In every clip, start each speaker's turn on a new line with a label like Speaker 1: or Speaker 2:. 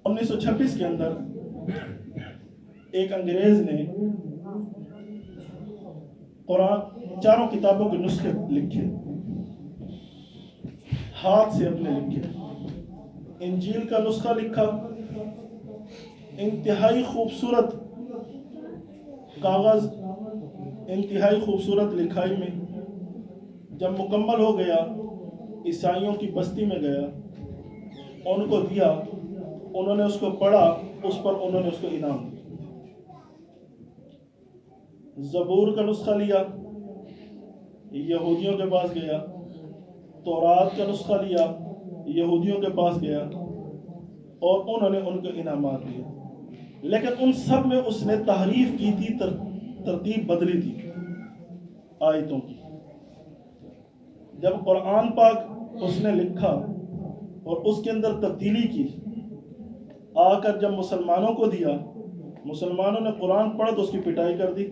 Speaker 1: 1926 کے اندر ایک انگریز نے قرآن چاروں کتابوں کے نسخے لکھے، ہاتھ سے اپنے لکھے۔ انجیل کا نسخہ لکھا، انتہائی خوبصورت کاغذ، انتہائی خوبصورت لکھائی میں۔ جب مکمل ہو گیا، عیسائیوں کی بستی میں گیا، ان کو دیا، انہوں نے اس کو پڑھا، اس پر انہوں نے اس کو انعام دیا۔ زبور کا نسخہ لیا، یہودیوں کے پاس گیا۔ تورات کا نسخہ لیا، یہودیوں کے پاس گیا، اور انہوں نے ان کو انعامات دیے۔ لیکن ان سب میں اس نے تحریف کی تھی، ترتیب بدلی تھی آیتوں کی۔ جب قرآن پاک اس نے لکھا اور اس کے اندر تبدیلی کی، آ کر جب مسلمانوں کو دیا، مسلمانوں نے قرآن پڑھا تو اس کی پٹائی کر دی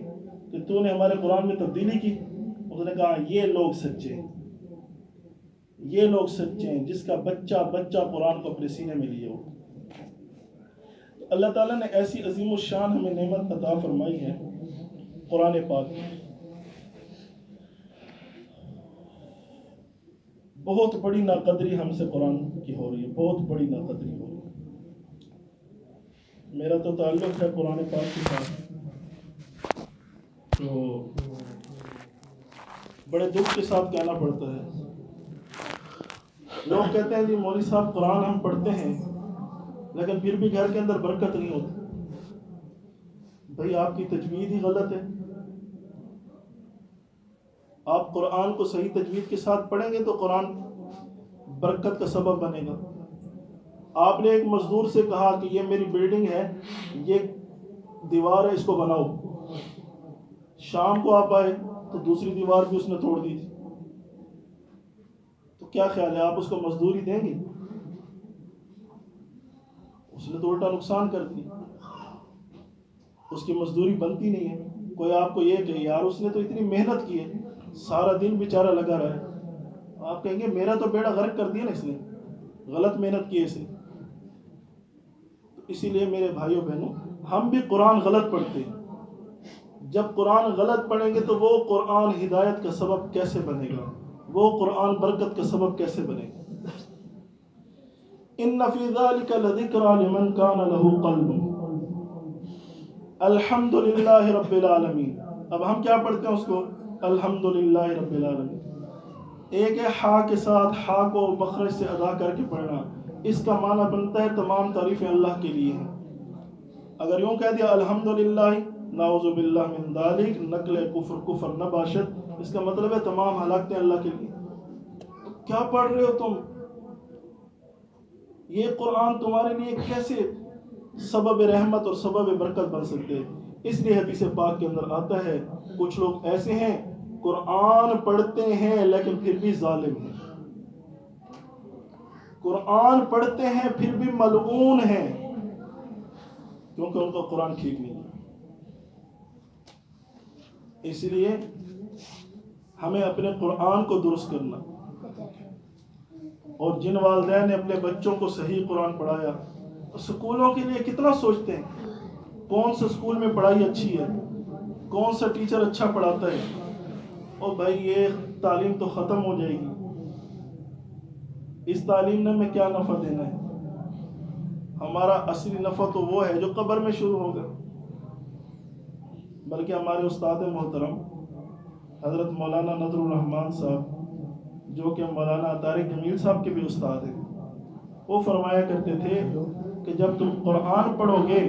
Speaker 1: کہ تو نے ہمارے قرآن میں تبدیلی کی۔ اس نے کہا یہ لوگ سچے ہیں، یہ لوگ سچے ہیں جس کا بچہ قرآن کو اپنے سینے میں لیے ہو۔ اللہ تعالیٰ نے ایسی عظیم الشان ہمیں نعمت عطا فرمائی ہے قرآن پاک۔ بہت بڑی ناقدری ہم سے قرآن کی ہو رہی ہے، بہت بڑی ناقدری ہو رہی ہے۔ میرا تو تعلق ہے قرآن پاک کے ساتھ، تو بڑے دکھ کے ساتھ کہنا پڑتا ہے۔ لوگ کہتے ہیں جی مولوی صاحب قرآن ہم پڑھتے ہیں لیکن پھر بھی گھر کے اندر برکت نہیں ہوتی۔ بھئی آپ کی تجوید ہی غلط ہے۔ آپ قرآن کو صحیح تجوید کے ساتھ پڑھیں گے تو قرآن برکت کا سبب بنے گا۔ آپ نے ایک مزدور سے کہا کہ یہ میری بلڈنگ ہے، یہ دیوار ہے، اس کو بناؤ۔ شام کو آپ آئے تو دوسری دیوار بھی اس نے توڑ دی تھی۔ تو کیا خیال ہے، آپ اس کو مزدوری دیں گے؟ اس نے تو الٹا نقصان کر دی، اس کی مزدوری بنتی نہیں ہے۔ کوئی آپ کو یہ کہ یار اس نے تو اتنی محنت کی ہے، سارا دن بیچارہ لگا رہا ہے، آپ کہیں گے میرا تو بیڑا غرق کر دیا نا اس نے، غلط محنت کی ہے اس نے۔ اسی لیے میرے بھائیوں بہنوں، ہم بھی قرآن غلط پڑھتے ہیں۔ جب قرآن غلط پڑھیں گے تو وہ قرآن ہدایت کا سبب کیسے بنے گا، وہ قرآن برکت کا سبب کیسے بنے گا؟ ان فی ذلک لذکری لمن کان لہ قلب۔ الحمدللہ رب العالمین۔ اب ہم کیا پڑھتے ہیں اس کو؟ الحمدللہ رب العالمین۔ ایک ہے ہا کے ساتھ، ہا کو مخرج سے ادا کر کے پڑھنا، اس کا معنی بنتا ہے تمام تعریفیں اللہ کے لیے ہیں۔ اگر یوں کہہ دیا الحمدللہ نعوذ باللہ من ذالک، نقل کفر نہ باشد، اس کا مطلب ہے تمام ہلاکتیں اللہ کے لیے۔ تو کیا پڑھ رہے ہو تم؟ یہ قرآن تمہارے لیے کیسے سبب رحمت اور سبب برکت بن سکتے ہیں؟ اس لیے حدیث پاک کے اندر آتا ہے کچھ لوگ ایسے ہیں قرآن پڑھتے ہیں لیکن پھر بھی ظالم ہیں، قرآن پڑھتے ہیں پھر بھی ملعون ہیں، کیونکہ ان کا قرآن ٹھیک نہیں ہے۔ اس لیے ہمیں اپنے قرآن کو درست کرنا، اور جن والدین نے اپنے بچوں کو صحیح قرآن پڑھایا، اسکولوں کے لیے کتنا سوچتے ہیں، کون سے اسکول میں پڑھائی اچھی ہے، کون سا ٹیچر اچھا پڑھاتا ہے۔ اور بھائی یہ تعلیم تو ختم ہو جائے گی، اس تعلیم نے ہمیں کیا نفع دینا ہے؟ ہمارا اصلی نفع تو وہ ہے جو قبر میں شروع ہوگا۔ بلکہ ہمارے استاد محترم حضرت مولانا نذر الرحمان صاحب، جو کہ مولانا طارق جمیل صاحب کے بھی استاد ہیں، وہ فرمایا کرتے تھے کہ جب تم قرآن پڑھو گے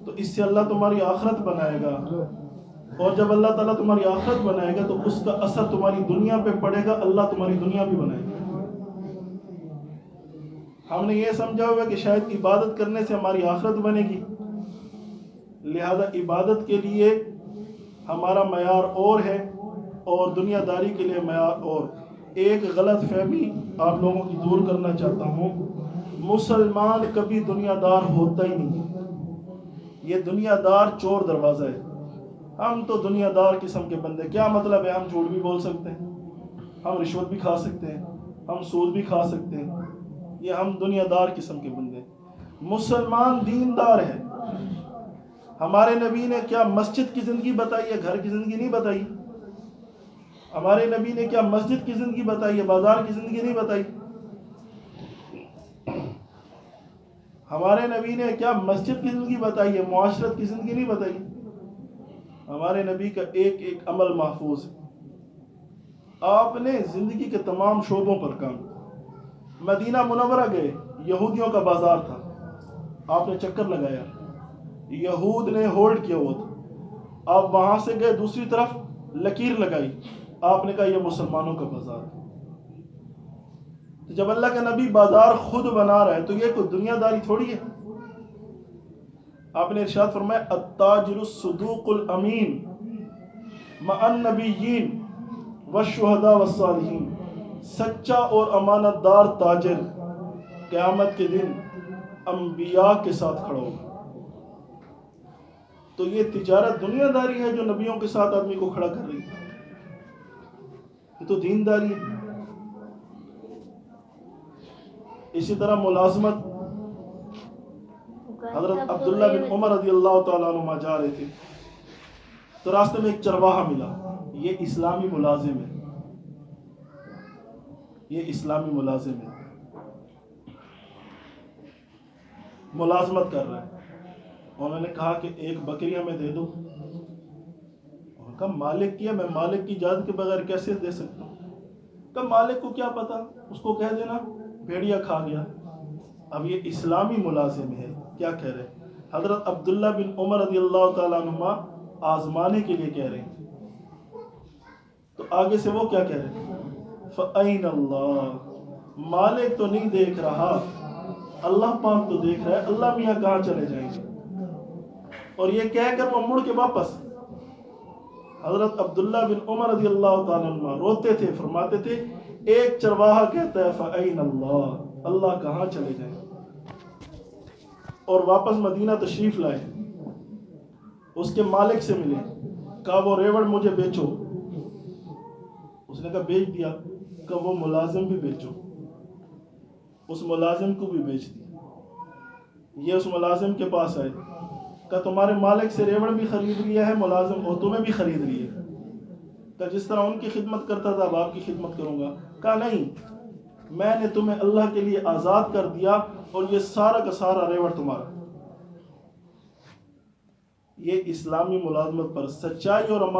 Speaker 1: تو اس سے اللہ تمہاری آخرت بنائے گا، اور جب اللہ تعالیٰ تمہاری آخرت بنائے گا تو اس کا اثر تمہاری دنیا پہ پڑے گا، اللہ تمہاری دنیا بھی بنائے گا۔ ہم نے یہ سمجھا ہوا کہ شاید عبادت کرنے سے ہماری آخرت بنے گی، لہذا عبادت کے لیے ہمارا معیار اور ہے اور دنیا داری کے لیے معیار اور۔ ایک غلط فہمی آپ لوگوں کی دور کرنا چاہتا ہوں، مسلمان کبھی دنیا دار ہوتا ہی نہیں، یہ دنیا دار چور دروازہ ہے۔ ہم تو دنیا دار قسم کے بندے، کیا مطلب ہے؟ ہم جھوٹ بھی بول سکتے ہیں، ہم رشوت بھی کھا سکتے ہیں، ہم سود بھی کھا سکتے ہیں، یہ ہم دنیا دار قسم کے بندے ہیں۔ مسلمان دیندار ہے. ہمارے نبی نے کیا مسجد کی زندگی بتائی ہے، گھر کی زندگی نہیں بتائی. ہمارے نبی نے کیا مسجد کی زندگی بتائی ہے، بازار کی زندگی نہیں بتائی. ہمارے نبی نے کیا مسجد کی زندگی بتائی ہے، معاشرت کی زندگی نہیں بتائی. ہمارے نبی کا ایک ایک عمل محفوظ ہے. آپ نے زندگی کے تمام شعبوں پر کام. مدینہ منورہ گئے، یہودیوں کا بازار تھا، آپ نے چکر لگایا، یہود نے ہولڈ کیا ہوا تھا. آپ وہاں سے گئے دوسری طرف، لکیر لگائی، آپ نے کہا یہ مسلمانوں کا بازار ہے. تو جب اللہ کا نبی بازار خود بنا رہا ہے تو یہ کوئی دنیا داری تھوڑی ہے. آپ نے ارشاد فرمایا التاجر الصدوق الامین مع النبیین والشہداء والصالحین. سچا اور امانت دار تاجر قیامت کے دن انبیاء کے ساتھ کھڑا ہوگا. تو یہ تجارت دنیا داری ہے جو نبیوں کے ساتھ آدمی کو کھڑا کر رہی ہے، یہ تو دینداری ہے. اسی طرح ملازمت. حضرت عبداللہ بن عمر رضی اللہ تعالیٰ عنہ جا رہے تھے تو راستے میں ایک چرواہا ملا. یہ اسلامی ملازم ہے، یہ اسلامی ملازم ہے، ملازمت کر رہا ہے. انہوں نے کہا کہ ایک بکری ہمیں دے دو. انہوں نے کہا مالک کیا، میں مالک کی اجازت کے بغیر کیسے دے سکتا ہوں. کہا مالک کو کیا پتا، اس کو کہہ دینا بھیڑیا کھا گیا. اب یہ اسلامی ملازم ہے، کیا کہہ رہے ہیں؟ حضرت عبداللہ بن عمر رضی اللہ تعالیٰ عنہ آزمانے کے لیے کہہ رہے ہیں. تو آگے سے وہ کیا کہہ رہے ہیں؟ فَأَيْنَ اللَّهُ. مالک تو نہیں دیکھ رہا، اللہ پاک تو دیکھ رہا ہے. اللہ میاں کہاں چلے جائیں گے؟ اور یہ کہہ کر وہ مڑ کے واپس. حضرت عبداللہ بن عمر رضی اللہ تعالیٰ عنہ روتے تھے، فرماتے تھے ایک چرواہا کہتا ہے فَأَيْنَ اللَّهُ، اللہ کہاں چلے جائیں. اور واپس مدینہ تشریف لائے، اس کے مالک سے ملے، کہا وہ ریوڑ مجھے بیچو. اس نے کہا بیچ دیا. کہا وہ ملازم بھی بیچو. اس ملازم کو بھی بیچ دیا. یہ اس ملازم کے پاس آئے، کہا تمہارے مالک سے ریوڑ بھی خرید لیا ہے ملازم، اور تمہیں بھی خرید لیے. کہا جس طرح ان کی خدمت کرتا تھا اب آپ کی خدمت کروں گا. کہا نہیں، میں نے تمہیں اللہ کے لیے آزاد کر دیا اور یہ سارا کا سارا ریوڑ تمہارا. یہ اسلامی ملازمت پر سچائی اور امانت